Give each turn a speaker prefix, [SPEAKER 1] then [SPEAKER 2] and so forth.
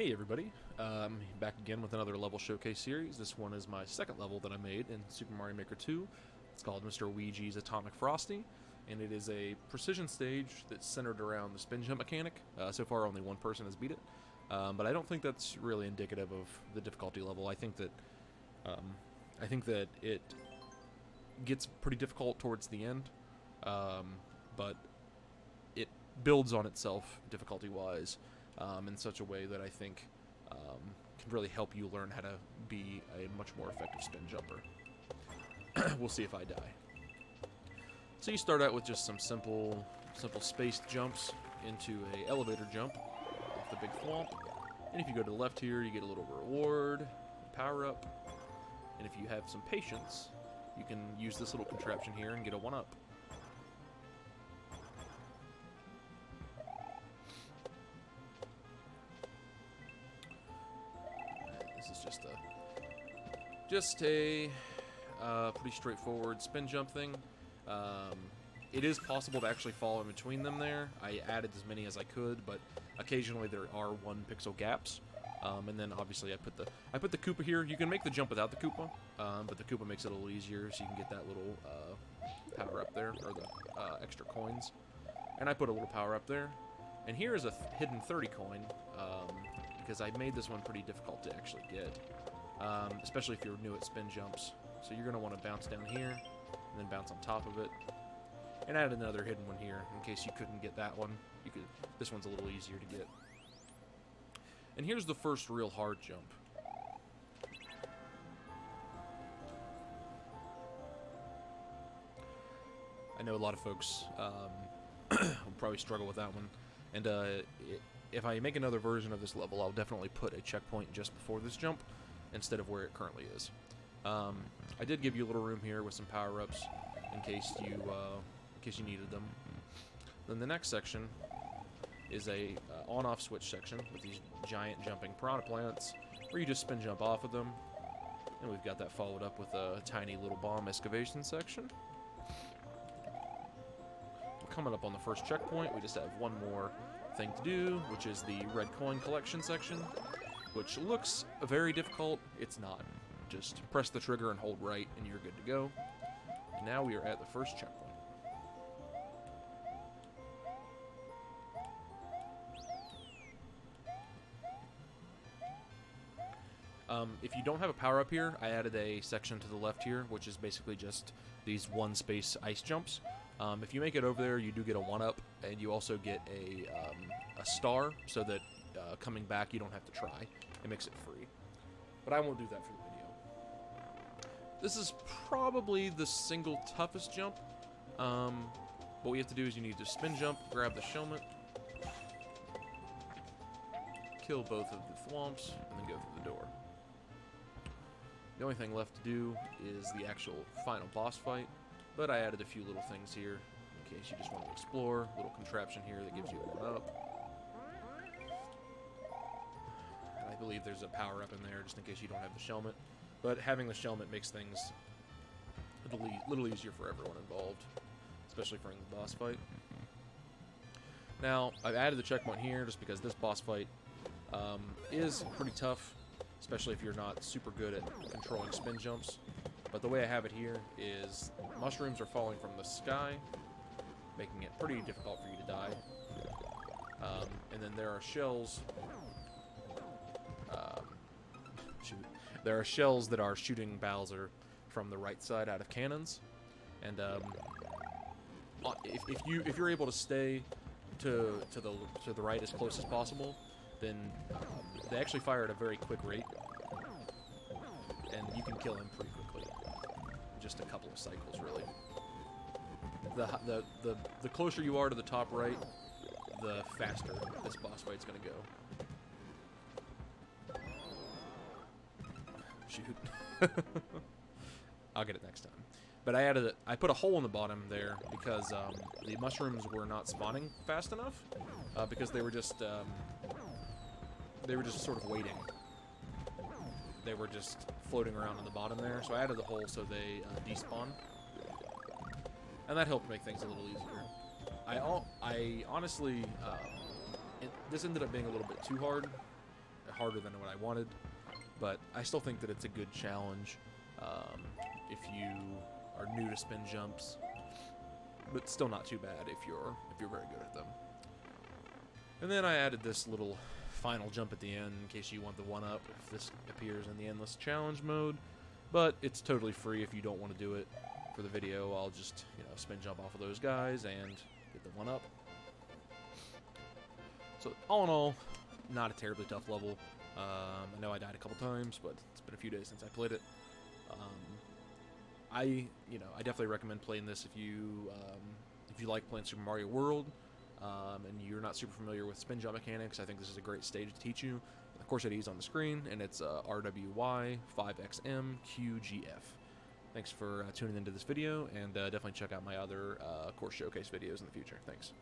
[SPEAKER 1] Hey everybody, back again with another level showcase series. This one is my second level that I made in Super Mario Maker 2. It's called Mr. Weegie's Atomic Frosty, and it is a precision stage that's centered around the spin jump mechanic. So far only one person has beat it, but I don't think that's really indicative of the difficulty level. I think that it gets pretty difficult towards the end, but it builds on itself difficulty-wise. In such a way that I think can really help you learn how to be a much more effective spin jumper. We'll see if I die. So you start out with just some simple spaced jumps into a elevator jump off the big thwomp. And if you go to the left here, you get a little reward, power up. And if you have some patience, you can use this little contraption here and get a 1-up. This is just a pretty straightforward spin jump thing. It is possible to actually fall in between them there. I added as many as I could, but occasionally there are 1 pixel gaps. And then obviously I put the Koopa here. You can make the jump without the Koopa, but the Koopa makes it a little easier, so you can get that little power up there, or the extra coins. And I put a little power up there. And here is a hidden 30 coin, because I made this one pretty difficult to actually get, especially if you're new at spin jumps. So you're going to want to bounce down here, and then bounce on top of it, and add another hidden one here, in case you couldn't get that one. This one's a little easier to get. And here's the first real hard jump. I know a lot of folks will probably struggle with that one. And if I make another version of this level, I'll definitely put a checkpoint just before this jump, instead of where it currently is. I did give you a little room here with some power-ups, in case you needed them. Then the next section is a on-off switch section with these giant jumping piranha plants, where you just spin jump off of them. And we've got that followed up with a tiny little bomb excavation section. Coming up on the first checkpoint, we just have one more thing to do, which is the red coin collection section, which looks very difficult. It's not. Just press the trigger and hold right, and you're good to go. And now we are at the first checkpoint. If you don't have a power-up here, I added a section to the left here, which is basically just these one-space ice jumps. If you make it over there, you do get a 1-up, and you also get a star, so that coming back you don't have to try. It makes it free. But I won't do that for the video. This is probably the single toughest jump. What we have to do is you need to spin jump, grab the shellmet, kill both of the thwomps, and then go through the door. The only thing left to do is the actual final boss fight, but I added a few little things here in case you just want to explore. A little contraption here that gives you a 1-up. And I believe there's a power-up in there just in case you don't have the shellmet. But having the shellmet makes things a little easier for everyone involved, especially for the boss fight. Now, I've added the checkpoint here just because this boss fight is pretty tough, especially if you're not super good at controlling spin jumps. But the way I have it here is mushrooms are falling from the sky, making it pretty difficult for you to die. And then there are shells. There are shells that are shooting Bowser from the right side out of cannons. And if you're able to stay to the right as close as possible, then they actually fire at a very quick rate, and you can kill him pretty quickly. Just a couple of cycles, really. The closer you are to the top right, the faster this boss fight's gonna go. Shoot. I'll get it next time. But I put a hole in the bottom there because the mushrooms were not spawning fast enough, because they were just sort of waiting. They were just floating around on the bottom there, so I added the hole so they despawn. And that helped make things a little easier. I honestly, this ended up being a little bit too hard, harder than what I wanted, but I still think that it's a good challenge if you are new to spin jumps, but still not too bad if you're very good at them. And then I added this little final jump at the end in case you want the one-up if this appears in the endless challenge mode, but it's totally free if you don't want to do it. For the video, I'll just, spin jump off of those guys and get the one-up. So all in all, not a terribly tough level. I know I died a couple times, but it's been a few days since I played it. I definitely recommend playing this if you like playing Super Mario World, and you're not super familiar with spin jump mechanics. I think this is a great stage to teach you. The course ID is on the screen, and it's RWY5XMQGF. Thanks for tuning into this video, and definitely check out my other course showcase videos in the future. Thanks.